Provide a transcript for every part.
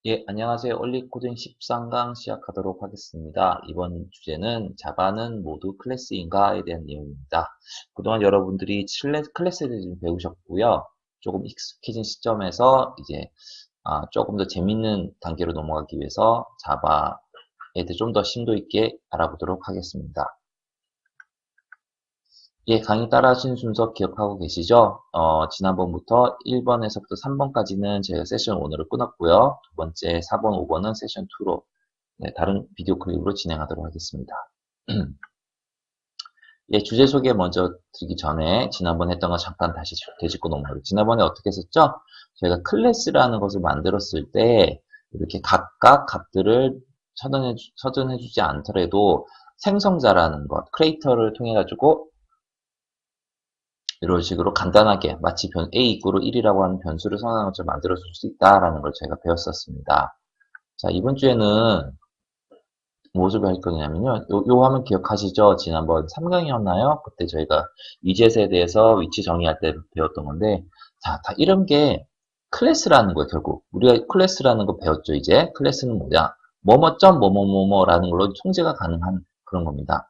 예, 안녕하세요. 올리코딩 13강 시작하도록 하겠습니다. 이번 주제는 자바는 모두 클래스인가에 대한 내용입니다. 그동안 여러분들이 클래스에 대해 좀 배우셨고요. 조금 익숙해진 시점에서 이제 조금 더 재밌는 단계로 넘어가기 위해서 자바에 대해 좀 더 심도 있게 알아보도록 하겠습니다. 예, 강의 따라하신 순서 기억하고 계시죠? 지난번부터 1번에서부터 3번까지는 제가 세션 1으로 끊었고요. 두 번째 4번, 5번은 세션 2로 다른 비디오 클립으로 진행하도록 하겠습니다. 예, 주제 소개 먼저 드리기 전에 지난번에 했던 거 잠깐 다시 되짚고 넘어가요. 지난번에 어떻게 했었죠? 저희가 클래스라는 것을 만들었을 때 이렇게 각각 값들을 서전해주지 않더라도 생성자라는 것, 크리에이터를 통해 가지고 이런 식으로 간단하게 마치 a 이꼬르 1이라고 하는 변수를 선언하는 것을 만들어 줄 수 있다라는 걸 제가 배웠었습니다. 자, 이번 주에는 무엇을 배울 거냐면요. 요 화면 기억하시죠? 지난번 3강이었나요? 그때 저희가 위젯에 대해서 위치 정의할 때 배웠던 건데, 자, 다 이런 게 클래스라는 거예요, 결국. 우리가 클래스라는 거 배웠죠, 이제. 클래스는 뭐냐? 뭐뭐점 뭐뭐뭐뭐라는 걸로 통제가 가능한 그런 겁니다.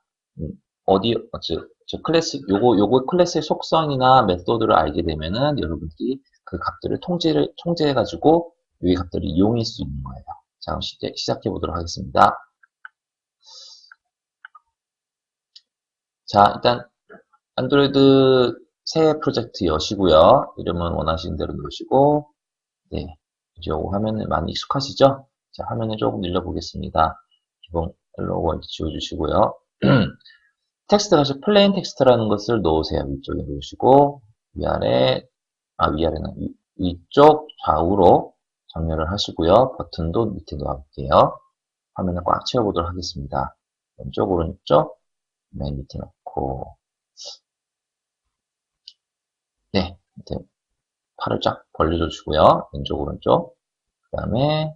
저 클래스, 요거 클래스의 속성이나 메소드를 알게 되면은 여러분들이 그 값들을 통제해가지고 이 값들을 이용할 수 있는 거예요. 자, 그럼 시작해 보도록 하겠습니다. 자, 일단 안드로이드 새 프로젝트 여시고요. 이름은 원하시는 대로 넣으시고, 네, 이제 요 화면에 많이 익숙하시죠? 자, 화면을 조금 늘려보겠습니다. 기본 헬로 지워주시고요. 텍스트가 플레인 텍스트라는 것을 넣으세요. 위쪽에 놓으시고 위아래는 위쪽 좌우로 정렬을 하시고요. 버튼도 밑에 놓아볼게요. 화면을 꽉 채워보도록 하겠습니다. 왼쪽 오른쪽 맨 밑에 놓고 네, 밑에 팔을 쫙 벌려줘 주고요. 왼쪽 오른쪽 그 다음에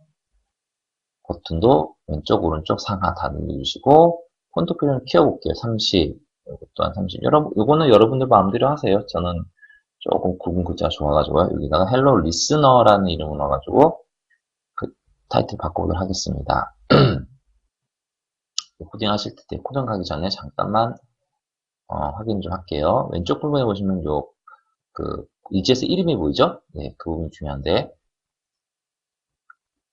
버튼도 왼쪽 오른쪽 상하 다 눌러주시고 폰트 표현을 키워볼게요. 30 이것 또한 30 요거는 여러분들 마음대로 하세요. 저는 조금 굵은 글자 좋아가지고요. 여기다가 헬로 리스너라는 이름을 넣어가지고 그 타이틀 바꿔보도록 하겠습니다. 코딩 하실 때 코딩 가기 전에 잠깐만 확인 좀 할게요. 왼쪽 부분에 보시면 EGS 이름이 보이죠? 네, 그 부분이 중요한데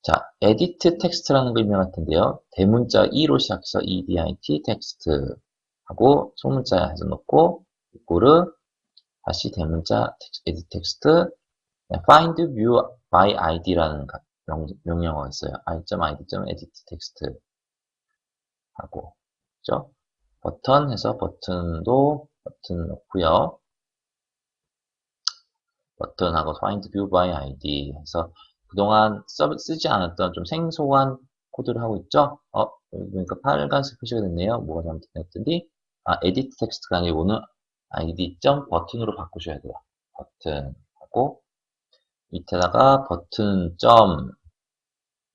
자, edit 텍스트라는 거 유명할 텐데요. 대문자 E로 시작해서 edit 텍스트 하고 소문자 해서 넣고 이꼬르 다시 대문자 edit 텍스트 find view by id라는 명령어가 있어요. i.id.edit 텍스트 하고 그죠? 버튼 해서 버튼 넣고요. 버튼하고 find view by id 해서 그동안 쓰지 않았던 좀 생소한 코드를 하고 있죠? 여기 보니까 빨간색 표시가 됐네요. 뭐가 잘못됐더니 edit 텍스트가 아니고는 id.버튼으로 바꾸셔야 돼요. 버튼 하고 밑에다가 버튼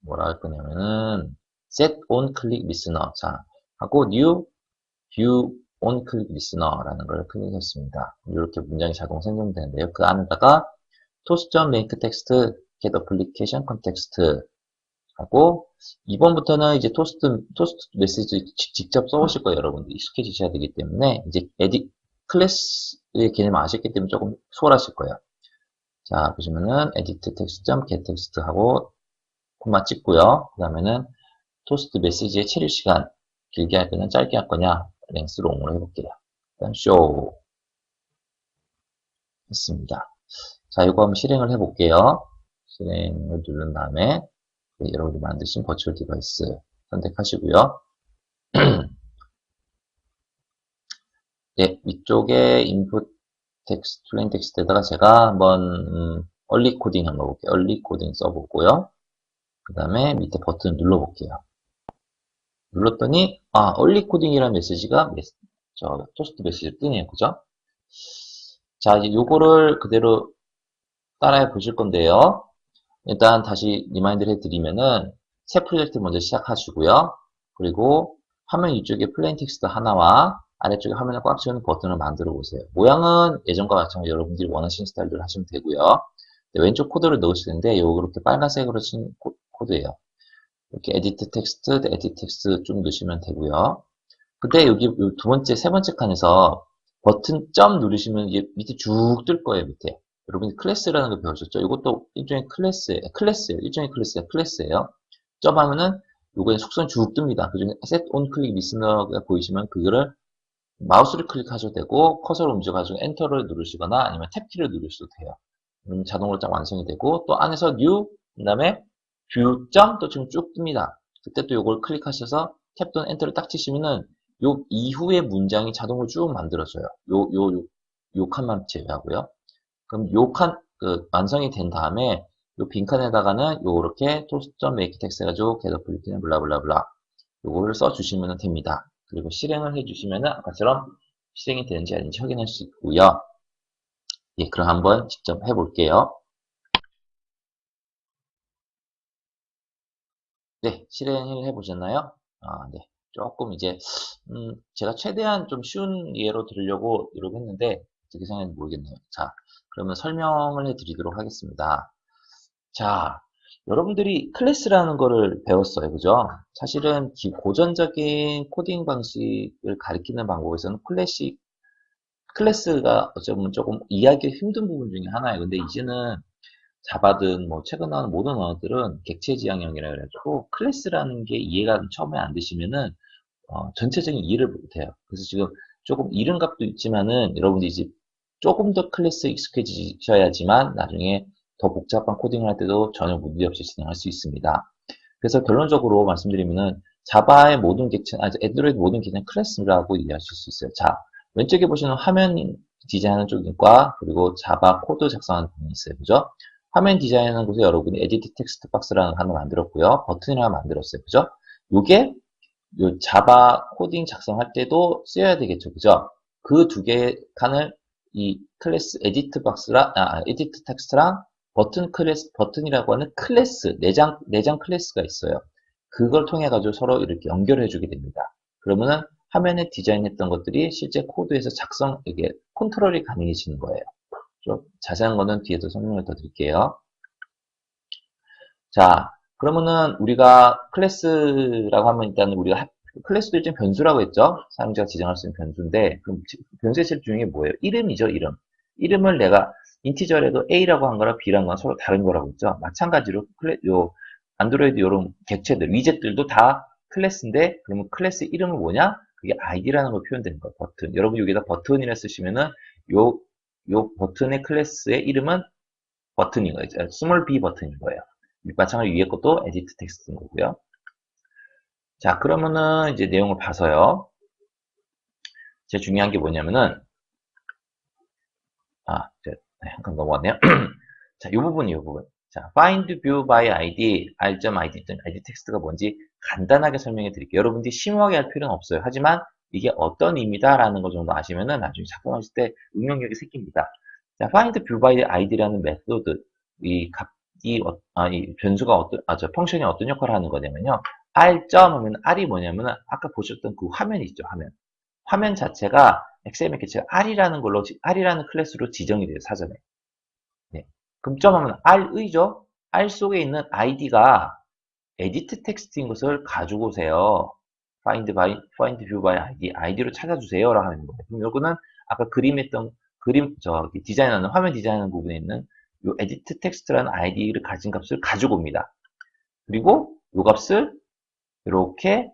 뭐라 할 거냐면은 set on click listener 자 하고 new view on click listener라는 걸 클릭했습니다. 이렇게 문장이 자동 생성되는데요. 그 안에다가 toast.make text get application context 하고 이번부터는 이제 토스트 메시지 직접 써오실 거예요. 여러분들 익숙해지셔야 되기 때문에 이제 클래스의 개념 아셨기 때문에 조금 수월하실 거예요. 자, 보시면은 edit text.get text 하고 콤마 찍고요. 그 다음에는 토스트 메시지의 체류 시간 길게 할 거냐 짧게 할 거냐 랭스 롱으로 해볼게요. 일단 show 했습니다. 자, 이거 한번 실행을 해볼게요. 실행을 누른 다음에 여러분이 만드신 버추얼 디바이스 선택하시고요. 네, 위쪽에 input 텍스트, plain 텍스트에다가 제가 한번 얼리 코딩 한번 볼게요. 얼리 코딩 써보고요. 그 다음에 밑에 버튼 눌러볼게요. 눌렀더니 얼리 코딩이라는 메시지가 토스트 메시지를 뜨네요. 그죠? 자, 이제 요거를 그대로 따라해 보실 건데요. 일단 다시 리마인드를 해드리면은 새 프로젝트 먼저 시작하시고요. 그리고 화면 위쪽에 플레인 텍스트 하나와 아래쪽에 화면을 꽉 채우는 버튼을 만들어 보세요. 모양은 예전과 마찬가지로 여러분들이 원하시는 스타일대로 하시면 되고요. 네, 왼쪽 코드를 넣으시는데 요거 이렇게 빨간색으로 친 코드예요. 이렇게 에디트 텍스트, 에디트 텍스트 좀 넣으시면 되고요. 근데 여기 두 번째, 세 번째 칸에서 버튼 점 누르시면 이게 밑에 쭉 뜰 거예요, 밑에. 여러분이 클래스라는 거 배우셨죠? 이것도 일종의 클래스예요. 일종의 클래스예요. 점 하면은 요거에 속성 쭉 뜹니다. 그 중에 set on click listener가 보이시면 그거를 마우스를 클릭하셔도 되고 커서를 움직여가지고 엔터를 누르시거나 아니면 탭키를 누르셔도 돼요. 그럼 자동으로 딱 완성이 되고 또 안에서 new 그 다음에 view 또 지금 쭉 뜹니다. 그때 또 요걸 클릭하셔서 탭 또는 엔터를 딱 치시면은 요 이후의 문장이 자동으로 쭉 만들어져요. 요 칸만 제외하고요. 그럼 요 칸, 완성이 된 다음에 요 빈 칸에다가는 요렇게 toast.make text 해가지고 get applet는 블라블라블라 요거를 써주시면 됩니다. 그리고 실행을 해주시면은 아까처럼 실행이 되는지 아닌지 확인할 수 있고요. 예, 그럼 한번 직접 해볼게요. 네, 실행을 해보셨나요? 아, 네. 조금 이제, 제가 최대한 좀 쉬운 예로 들으려고 노력했는데, 어떻게 생각하는지 모르겠네요. 자, 그러면 설명을 해드리도록 하겠습니다. 자, 여러분들이 클래스라는 거를 배웠어요. 그죠? 사실은 고전적인 코딩 방식을 가리키는 방법에서는 클래스가 어쩌면 조금 이해하기 힘든 부분 중에 하나예요. 근데 이제는 자바든 뭐 최근 나오는 모든 언어들은 객체 지향형이라 그래가지고 클래스라는 게 이해가 처음에 안 되시면은 전체적인 이해를 못해요. 그래서 지금 조금 이름값도 있지만은 여러분들이 이제 조금 더 클래스에 익숙해지셔야지만 나중에 더 복잡한 코딩을 할 때도 전혀 문제없이 진행할 수 있습니다. 그래서 결론적으로 말씀드리면은 자바의 모든 객체, 애드로이드 모든 객체는 클래스라고 이해하실 수 있어요. 자, 왼쪽에 보시는 화면 디자인하는 쪽과 그리고 자바 코드 작성하는 부분이 있어요. 그죠? 화면 디자인하는 곳에 여러분이 에디트 텍스트 박스라는 거 하나 만들었고요. 버튼을 하나 만들었어요. 그죠? 요게 요 자바 코딩 작성할 때도 쓰여야 되겠죠. 그죠? 그 두 개 칸을 이 클래스 에디트 박스랑, 에디트 텍스트랑 버튼이라고 하는 클래스, 내장 클래스가 있어요. 그걸 통해 가지고 서로 이렇게 연결해 주게 됩니다. 그러면은 화면에 디자인했던 것들이 실제 코드에서 이게 컨트롤이 가능해지는 거예요. 좀 자세한 거는 뒤에서 설명을 더 드릴게요. 자, 그러면은 우리가 클래스라고 하면 일단 우리가 클래스도 일종 변수라고 했죠? 사용자가 지정할 수 있는 변수인데, 그럼 변수의 실 중에 뭐예요? 이름이죠, 이름. 이름을 내가 인티저에도 A라고 한 거랑 B라는 건 서로 다른 거라고 했죠? 마찬가지로 안드로이드 이런 객체들, 위젯들도 다 클래스인데, 그러면 클래스 이름은 뭐냐? 그게 ID라는 걸 표현되는 거예요, 버튼. 여러분 여기다 버튼이라 쓰시면은 요 버튼의 클래스의 이름은 버튼인 거예요. 스몰 b 버튼인 거예요. 마찬가지로 위에 것도 에디트 텍스트인 거고요. 자, 그러면은 이제 내용을 봐서요. 제일 중요한 게 뭐냐면은, 한칸 넘어갔네요. 자, 이 부분. 자, find view by id, r.id, id 텍스트가 뭔지 간단하게 설명해 드릴게요. 여러분들이 심오하게 할 필요는 없어요. 하지만 이게 어떤 의미다라는 거 정도 아시면은 나중에 작성하실 때 응용력이 생깁니다. 자, find view by id라는 메소드, 이 변수가 펑션이 어떤 역할을 하는 거냐면요. r. 하면 r이 뭐냐면은 아까 보셨던 그 화면이 있죠, 화면. 화면 자체가 XML 객체가 R이라는 클래스로 지정이 돼요, 사전에. 네. 그럼 점하면 R의죠? R 속에 있는 ID가 에디트 텍스트인 것을 가지고 오세요. find view by ID, ID로 찾아주세요. 라고 하는 거예요. 그럼 요거는 아까 디자인하는, 화면 디자인하는 부분에 있는 요 에디트 텍스트라는 ID를 가진 값을 가지고 옵니다. 그리고 요 값을 이렇게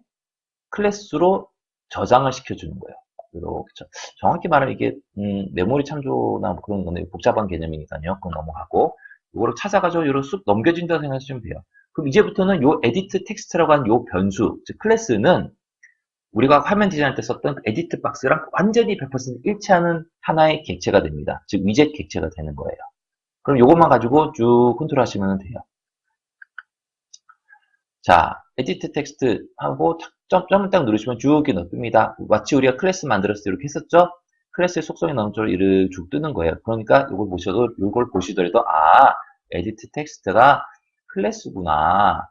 클래스로 저장을 시켜주는 거예요. 이렇게 정확히 말하면 이게 메모리 참조나 뭐 그런 건데 복잡한 개념이니까요. 그건 넘어가고 이거를 찾아가지고 이렇게 쑥 넘겨진다고 생각하시면 돼요. 그럼 이제부터는 요 에디트 텍스트라고 하는 요 변수, 즉 클래스는 우리가 화면 디자인할 때 썼던 에디트 박스랑 완전히 100% 일치하는 하나의 객체가 됩니다. 즉 위젯 객체가 되는 거예요. 그럼 이것만 가지고 쭉 컨트롤 하시면 돼요. 자, 에디트 텍스트 하고 점을 딱 누르시면 쭉 이렇게 뜹니다. 마치 우리가 클래스 만들었을 때 이렇게 했었죠? 클래스의 속성이 나온 쪽으로 이렇게 쭉 뜨는 거예요. 그러니까 이걸 보시더라도, 에디트 텍스트가 클래스구나.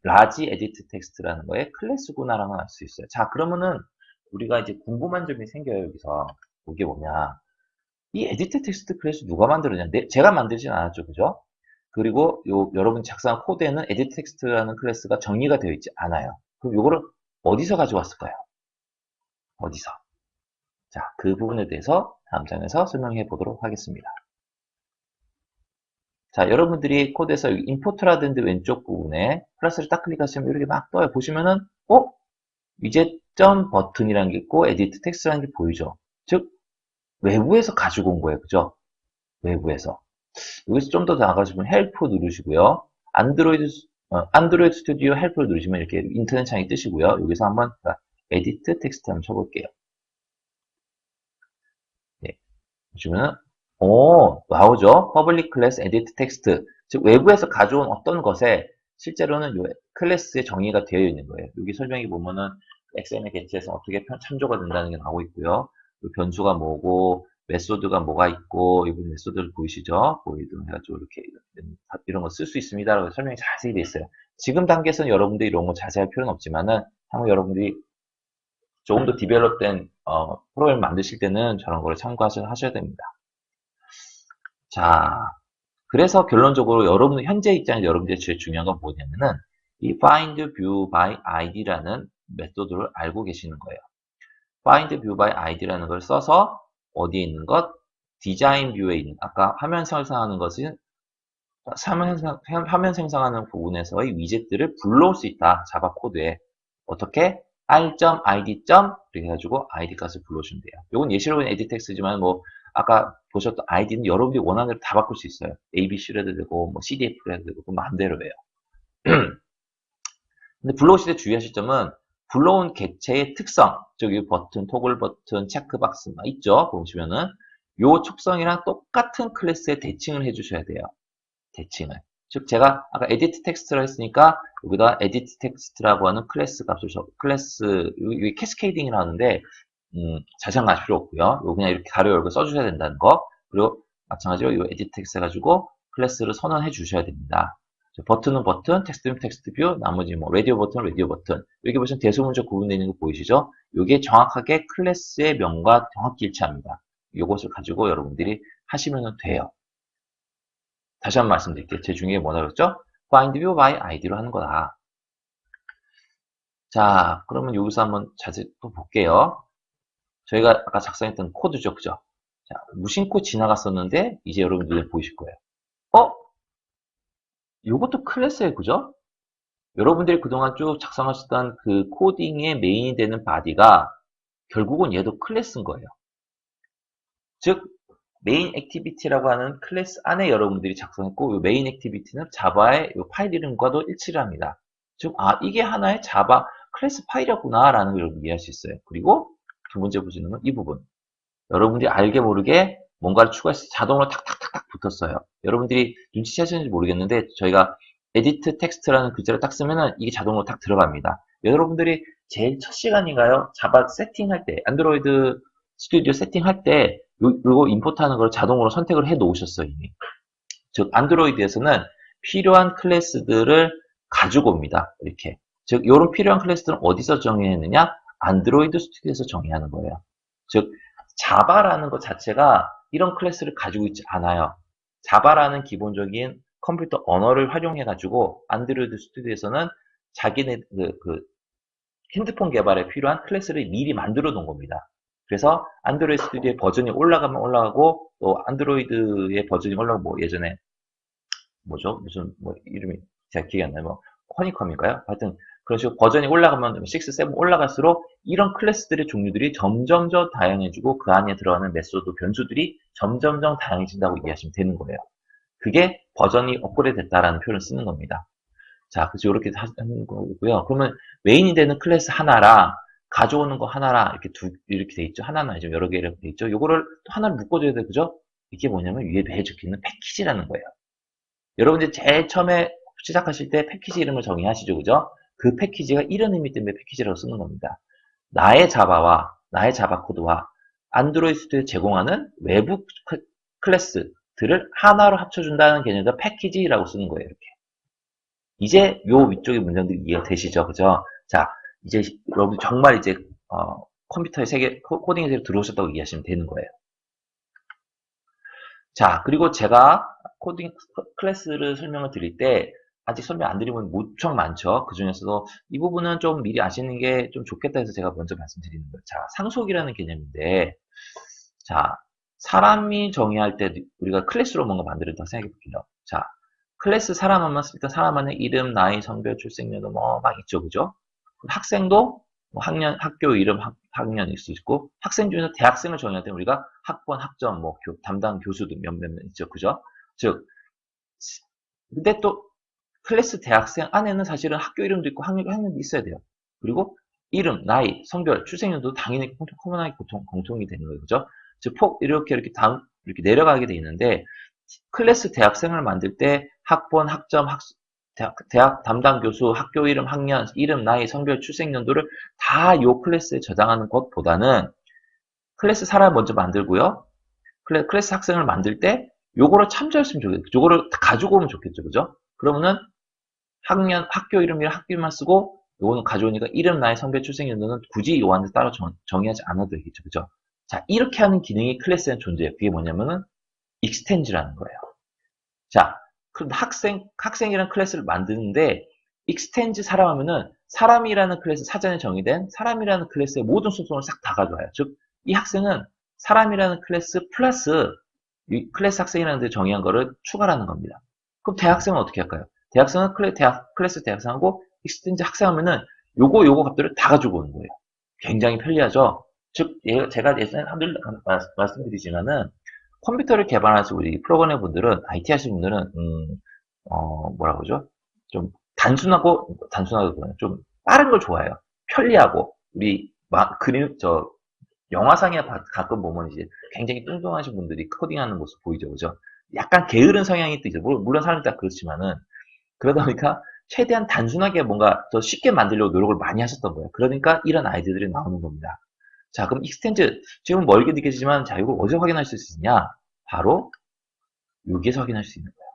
라지 에디트 텍스트라는 거에 클래스구나라는 걸 알 수 있어요. 자, 그러면은 우리가 이제 궁금한 점이 생겨요, 여기서. 이게 뭐냐. 이 에디트 텍스트 클래스 누가 만들었냐? 제가 만들진 않았죠, 그죠? 그리고 여러분 작성한 코드에는 에디트 텍스트라는 클래스가 정의가 되어 있지 않아요. 그럼 요거를 어디서 가져왔을까요? 어디서? 자, 그 부분에 대해서 다음 장에서 설명해 보도록 하겠습니다. 자, 여러분들이 코드에서 임포트라든지 왼쪽 부분에 플러스를 딱 클릭하시면 이렇게 막 떠요. 보시면은, 위젯점 버튼이라는 게 있고, 에디트 텍스트라는 게 보이죠? 즉, 외부에서 가지고 온 거예요. 그죠? 외부에서. 여기서 좀 더 나아가시면 헬프 누르시고요. 안드로이드 스튜디오 헬프를 누르시면 이렇게 인터넷 창이 뜨시고요. 여기서 한번 에디트 텍스트 한번 쳐볼게요. 네. 보시면은 나오죠. Public Class Edit Text. 즉 외부에서 가져온 어떤 것에 실제로는 이 클래스의 정의가 되어 있는 거예요. 여기 설명이 보면은 XML 게티에서 어떻게 참조가 된다는 게 나오고 있고요. 변수가 뭐고 메소드가 뭐가 있고 이분 메소드를 보이시죠? 보이든 해가지고 이렇게 이런 거 쓸 수 있습니다라고 설명이 자세히 되어 있어요. 지금 단계에서는 여러분들이 이런 거 자세할 필요는 없지만은 한번 여러분들이 조금 더 디벨롭된 프로그램 만드실 때는 저런 거를 참고하셔야 됩니다. 자, 그래서 결론적으로 여러분 현재 입장에서 여러분들이 제일 중요한 건 뭐냐면은 이 find view by id라는 메소드를 알고 계시는 거예요. find view by id라는 걸 써서 어디에 있는 것? 디자인 뷰에 있는 아까 화면 생성하는 것은 화면 생성하는 부분에서의 위젯들을 불러올 수 있다. 자바 코드에 어떻게? r.id. 이렇게 해가지고 id 값을 불러주면 돼요. 이건 예시로 본 에디트 텍스트지만 뭐 아까 보셨던 id는 여러분들이 원하는 대로 다 바꿀 수 있어요. ABC로 해도 되고 뭐 CDF로 해도 되고 그 마음대로예요. 근데 불러오실 때 주의하실 점은 불러온 객체의 특성, 저기 버튼, 토글 버튼, 체크박스 있죠? 보시면은 요 촉성이랑 똑같은 클래스에 대칭을 해주셔야 돼요. 대칭을. 즉 제가 아까 에디트 텍스트라 했으니까 여기다 에디트 텍스트라고 하는 클래스 값을 여기 캐스케이딩이라 하는데 자세한 거 알 필요 없고요. 이거 그냥 이렇게 가로 열고 써주셔야 된다는 거. 그리고 마찬가지로 이 에디트 텍스트 해가지고 클래스를 선언해 주셔야 됩니다. 버튼은 버튼, 텍스트는 텍스트 뷰, 나머지 뭐 라디오 버튼은 라디오 버튼. 여기 보시면 대소문자 구분되어 있는 거 보이시죠? 이게 정확하게 클래스의 명과 정확히 일치합니다. 이것을 가지고 여러분들이 하시면 돼요. 다시 한번 말씀드릴게요. 제 중에 뭐라 그랬죠? find view by id로 하는 거다. 자, 그러면 여기서 한번 자세히 또 볼게요. 저희가 아까 작성했던 코드죠, 그죠? 자, 무심코 지나갔었는데 이제 여러분 눈에 보이실 거예요. 이것도 클래스예요, 그죠? 여러분들이 그동안 쭉 작성하셨던 그 코딩의 메인이 되는 바디가 결국은 얘도 클래스인 거예요. 즉 메인 액티비티라고 하는 클래스 안에 여러분들이 작성했고 이 메인 액티비티는 자바의 이 파일 이름과도 일치를 합니다. 즉 이게 하나의 자바 클래스 파일이었구나 라는 걸 여러분 이해할 수 있어요. 그리고 두 번째 보시는 건 이 부분. 여러분들이 알게 모르게 뭔가를 추가해서 자동으로 탁탁탁탁 붙었어요. 여러분들이 눈치채셨는지 모르겠는데 저희가 에디트 텍스트라는 글자를 딱 쓰면은 이게 자동으로 탁 들어갑니다. 여러분들이 제일 첫 시간인가요? 자바 세팅할 때, 안드로이드 스튜디오 세팅할 때 이거 임포트하는 걸 자동으로 선택을 해 놓으셨어요, 이미. 즉 안드로이드에서는 필요한 클래스들을 가지고 옵니다. 이렇게. 즉 이런 필요한 클래스들은 어디서 정의했느냐? 안드로이드 스튜디오에서 정의하는 거예요. 즉 자바라는 것 자체가 이런 클래스를 가지고 있지 않아요. 자바라는 기본적인 컴퓨터 언어를 활용해가지고 안드로이드 스튜디오에서는 자기네 그 핸드폰 개발에 필요한 클래스를 미리 만들어 놓은 겁니다. 그래서 안드로이드 스튜디오의 버전이 올라가면 올라가고 또 안드로이드의 버전이 올라가고 뭐 예전에 뭐죠? 무슨 뭐 이름이 제가 기억이 안 나요. 뭐 허니컴인가요? 하여튼 그런 식으로 버전이 올라가면 6, 7 올라갈수록 이런 클래스들의 종류들이 점점점 다양해지고 그 안에 들어가는 메소드 변수들이 점점점 다양해진다고 이해하시면 되는 거예요. 그게 버전이 업그레이드 됐다라는 표현을 쓰는 겁니다. 자, 그래서 이렇게 하는 거고요. 그러면 메인이 되는 클래스 하나랑 가져오는 거 하나랑 이렇게 돼 있죠. 하나는 아니죠. 여러 개 이렇게 돼 있죠. 요거를 또 하나를 묶어줘야 돼. 그죠? 이게 뭐냐면 위에 적혀있는 패키지라는 거예요. 여러분들 제일 처음에 시작하실 때 패키지 이름을 정의하시죠. 그죠? 그 패키지가 이런 의미 때문에 패키지라고 쓰는 겁니다. 나의 자바와 나의 자바 코드와 안드로이드 스튜디오 제공하는 외부 클래스들을 하나로 합쳐준다는 개념에서 패키지라고 쓰는 거예요. 이렇게. 이제 요 위쪽의 문장들이 이해가 되시죠? 그죠? 자, 이제 여러분 정말 이제 컴퓨터의 세계, 코딩의 세계로 들어오셨다고 이해하시면 되는 거예요. 자, 그리고 제가 코딩 클래스를 설명을 드릴 때 아직 설명 안 드리면 무척 많죠. 그 중에서도 이 부분은 좀 미리 아시는 게 좀 좋겠다 해서 제가 먼저 말씀드리는 거예요. 자, 상속이라는 개념인데, 자, 사람이 정의할 때 우리가 클래스로 뭔가 만들었다고 생각해 볼게요. 자, 클래스 사람 하면 일단 사람 안에 이름, 나이, 성별, 출생연도 뭐 막 있죠, 그죠? 학생도 뭐 학년, 학교 이름, 학년일 수 있고, 학생 중에서 대학생을 정의할 때 우리가 학번, 학점, 뭐 담당 교수도 몇몇 있죠, 그죠? 즉, 근데 또 클래스 대학생 안에는 사실은 학교 이름도 있고 학년도 있어야 돼요. 그리고 이름, 나이, 성별, 출생연도 당연히 커먼하게 공통이 되는 거죠, 그죠? 즉, 이렇게 이렇게 내려가게 돼 있는데, 클래스 대학생을 만들 때 학번, 학점, 대학 담당 교수, 학교 이름, 학년, 이름, 나이, 성별, 출생연도를 다 요 클래스에 저장하는 것보다는 클래스 사람 먼저 만들고요. 클래스 학생을 만들 때 요거를 참조했으면 좋겠죠. 요거를 가지고 오면 좋겠죠. 그죠? 그러면은 학년, 학교 이름이랑 학교만 쓰고 요거는 가져오니까 이름, 나이, 성별, 출생연도는 굳이 요 안에 따로 정의하지 않아도 되겠죠. 그죠? 자, 이렇게 하는 기능이 클래스에 존재해요. 그게 뭐냐면은 익스텐즈라는 거예요. 자, 그럼 학생이라는 클래스를 만드는데, 익스텐즈 사람 하면은, 사람이라는 클래스, 사전에 정의된 사람이라는 클래스의 모든 속성을 싹 다 가져와요. 즉, 이 학생은 사람이라는 클래스 플러스, 이 클래스 학생이라는 데 정의한 거를 추가하는 겁니다. 그럼 대학생은 어떻게 할까요? 대학생은 클래스 대학생하고 익스텐즈 학생 하면은, 요거 값들을 다 가지고 오는 거예요. 굉장히 편리하죠? 즉, 제가 예전에 늘 말씀드리지만은, 컴퓨터를 개발하시고 우리 프로그래머 분들은 IT 하시는 분들은 뭐라 그러죠? 좀 단순하고 좀 빠른 걸 좋아해요. 편리하고 우리 그림 영화상에 가끔 보면 이제 굉장히 뚱뚱하신 분들이 코딩하는 모습 보이죠, 그죠? 약간 게으른 성향이 또 있어요. 물론 사람이 다 그렇지만은 그러다 보니까 최대한 단순하게 뭔가 더 쉽게 만들려고 노력을 많이 하셨던 거예요. 그러니까 이런 아이디어들이 나오는 겁니다. 자, 그럼 익스텐즈, 지금 멀게 느껴지지만, 자, 이걸 어디서 확인할 수 있느냐? 바로 여기에서 확인할 수 있는 거예요.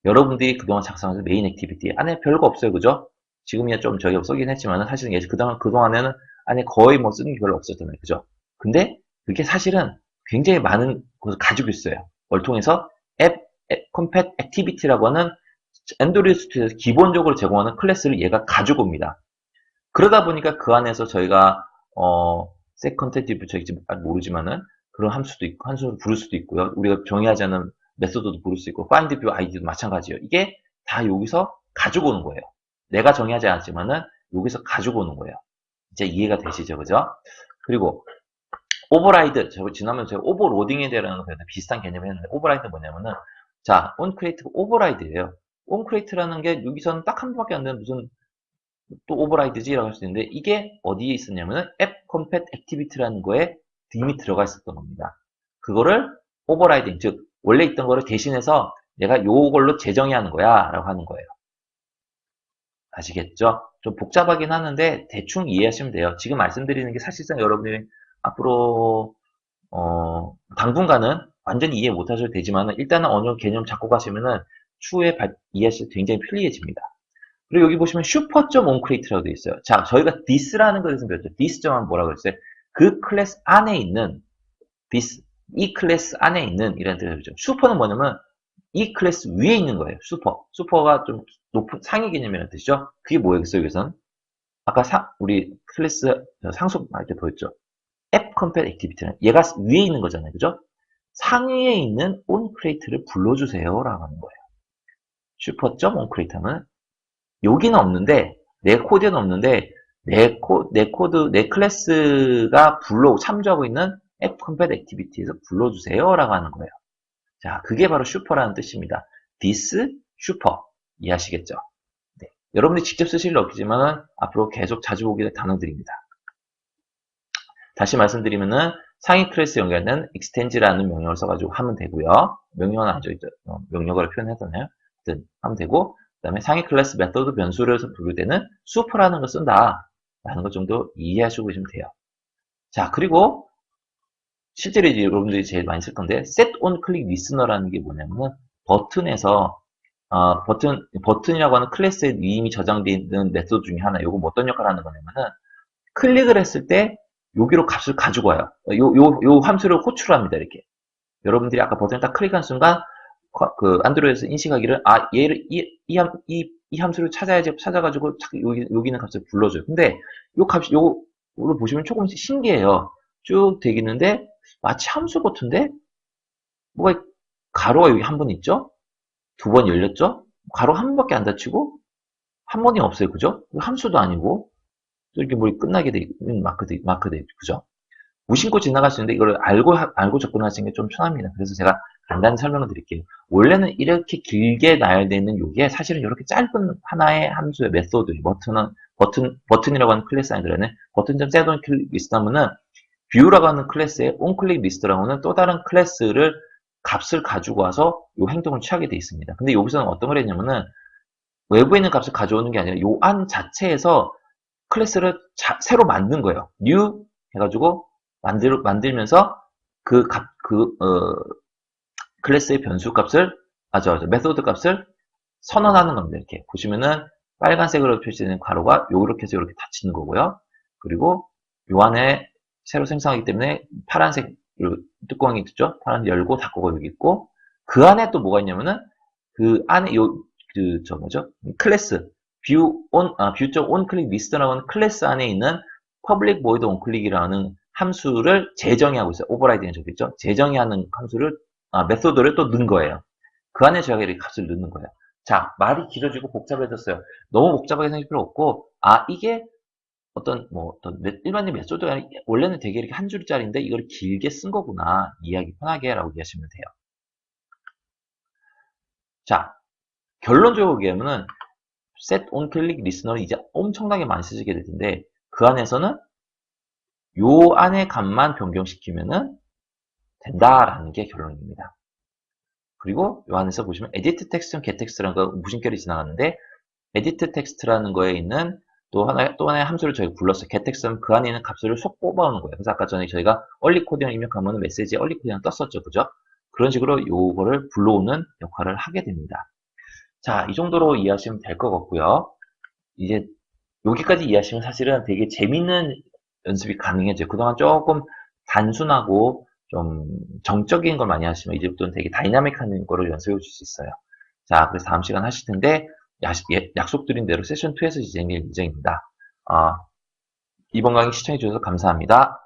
여러분들이 그동안 작성한 메인 액티비티 안에 별거 없어요, 그죠? 지금이야 좀 저희가 쓰긴 했지만, 사실은 그동안에는 안에 거의 뭐 쓰는 게 별로 없었잖아요, 그죠? 근데 그게 사실은 굉장히 많은 것을 가지고 있어요. 뭘 통해서 컴팻 액티비티라고 하는 엔드로이드 스튜디오에서 기본적으로 제공하는 클래스를 얘가 가지고 옵니다. 그러다 보니까 그 안에서 저희가 세컨텐티브 저희지 모르지만은 그런 함수도 있고 함수를 부를 수도 있고요. 우리가 정의하지 않은 메소드도 부를 수 있고 find view id도 마찬가지예요. 이게 다 여기서 가지고 오는 거예요. 내가 정의하지 않았지만은 여기서 가지고 오는 거예요. 이제 이해가 되시죠, 그죠? 그리고 오버라이드, 지난번에 제가 오버로딩에 대한 비슷한 개념을 했는데 오버라이드 뭐냐면은 자, onCreate가 오버라이드예요. onCreate라는 게 여기서는 딱 한 번밖에 안 되는 무슨 또 오버라이드지라고 할 수 있는데 이게 어디에 있었냐면은 앱 컴팻 액티비티라는 거에 이미 들어가 있었던 겁니다. 그거를 오버라이딩, 즉 원래 있던 거를 대신해서 내가 요걸로 재정의하는 거야 라고 하는 거예요. 아시겠죠? 좀 복잡하긴 하는데 대충 이해하시면 돼요. 지금 말씀드리는 게 사실상 여러분들이 앞으로 당분간은 완전히 이해 못하셔도 되지만 일단은 어느 정도 개념 잡고 가시면은 추후에 이해하실 때 굉장히 편리해집니다. 그리고 여기 보시면 슈퍼.onCreate라고 되어 있어요. 자, 저희가 this라는 것에서 배웠죠. this.은 뭐라고 했어요? 그 클래스 안에 있는 this, 이 클래스 안에 있는 이라는 뜻을 배웠죠. 슈퍼는 뭐냐면 이 클래스 위에 있는 거예요. 슈퍼가 좀 높은 상위 개념이라는 뜻이죠. 그게 뭐겠어요, 여기서는? 아까 우리 클래스 상속할 때 보였죠. 앱 컴팻 액티비티는 얘가 위에 있는 거잖아요. 그죠? 상위에 있는 onCreate를 불러주세요 라고 하는 거예요. 슈퍼.onCreate 하면 여기는 없는데 내 코드에는 없는데 내 코드 내 클래스가 참조하고 있는 앱 컴팻 액티비티에서 불러주세요 라고 하는 거예요. 자, 그게 바로 슈퍼라는 뜻입니다. this 슈퍼 이해하시겠죠? 네. 여러분들이 직접 쓰실 일 없지만 앞으로 계속 자주 보게 될 단어들입니다. 다시 말씀드리면은 상위 클래스 연결하는 extend라는 명령을 써가지고 하면 되고요. 명령은 아니죠. 명령어로 표현했잖아요. 하면 되고 그 다음에 상위 클래스 메소드 변수를 해서 분류되는 슈퍼라는 걸 쓴다 라는 것 정도 이해하시고 계시면 돼요. 자, 그리고 실제로 이제 여러분들이 제일 많이 쓸 건데 set on click listener라는 게 뭐냐면 버튼에서 버튼이라고 하는 클래스에 이미 저장되어 있는 메소드 중에 하나. 이거 어떤 역할을 하는 거냐면은 클릭을 했을 때 여기로 값을 가지고 와요. 요 함수를 호출합니다. 이렇게. 여러분들이 아까 버튼을 딱 클릭한 순간 그 안드로이드에서 인식하기를 얘를 이 함수를 찾아가지고 여기 있는 값을 불러줘요. 근데 요 값이 요걸 보시면 조금 신기해요. 쭉 되겠는데 마치 함수 버튼인데 뭐가 가로가 여기 한 번 있죠? 두 번 열렸죠? 가로 한 번밖에 안 닫히고 한 번이 없어요. 그죠? 함수도 아니고 이렇게 뭐 끝나게 돼 있는 마크돼 있죠. 그죠? 무심코 지나갈 수 있는데 이걸 알고 접근하시는 게 좀 편합니다. 그래서 제가 간단히 설명을 드릴게요. 원래는 이렇게 길게 나열되어 있는 요게 사실은 이렇게 짧은 하나의 함수의 메소드, 버튼이라고 하는 클래스 안에 들어있는 버튼.set onClick list 하면은 view라고 하는 클래스의 onClick list라고 하는 또 다른 클래스를 값을 가지고 와서 요 행동을 취하게 되어 있습니다. 근데 여기서는 어떤 걸 했냐면은 외부에 있는 값을 가져오는 게 아니라 요 안 자체에서 클래스를 새로 만든 거예요. new 해가지고 만들면서 클래스의 변수 값을, 메소드 값을 선언하는 겁니다. 이렇게 보시면은 빨간색으로 표시되는 괄호가 요렇게 해서 이렇게 닫히는 거고요. 그리고 요 안에 새로 생성하기 때문에 파란색 뚜껑이 있죠? 파란색 열고 닫고가 여기 있고, 그 안에 또 뭐가 있냐면은 그 안에 클래스 view.onClick list라고 하는 클래스 안에 있는 public void onClick이라는 함수를 재정의 하고 있어요. 오버라이딩에 적혀있죠. 재정의 하는 함수를 메소드를 또 넣은 거예요. 그 안에 저희가 이렇게 값을 넣는 거예요. 자, 말이 길어지고 복잡해졌어요. 너무 복잡하게 생길 필요 없고, 이게 어떤 일반적인 메소드가 아니라 원래는 되게 이렇게 한 줄짜리인데 이걸 길게 쓴 거구나. 이해하기 편하게 라고 이해하시면 돼요. 자, 결론적으로 얘기하면은 set on click listener는 이제 엄청나게 많이 쓰시게 될 텐데 그 안에서는 요 안에 값만 변경시키면은 된다라는 게 결론입니다. 그리고 요 안에서 보시면 edit text, get text라는 거 무심결이 지나갔는데 edit text라는 거에 있는 또 하나의 함수를 저희가 불렀어요. get text는 그 안에 있는 값을 쏙 뽑아오는 거예요. 그래서 아까 전에 저희가 early 코딩을 입력하면 메시지에 early 코딩을 떴었죠. 그죠? 그런 식으로 요거를 불러오는 역할을 하게 됩니다. 자, 이 정도로 이해하시면 될 것 같고요. 이제 여기까지 이해하시면 사실은 되게 재밌는 연습이 가능해져요. 그동안 조금 단순하고 좀 정적인 걸 많이 하시면 이제부터는 되게 다이나믹한 거를 연습해 줄 수 있어요. 자, 그래서 다음 시간 하실 텐데 약속드린 대로 세션 2에서 진행될 예정입니다. 이번 강의 시청해 주셔서 감사합니다.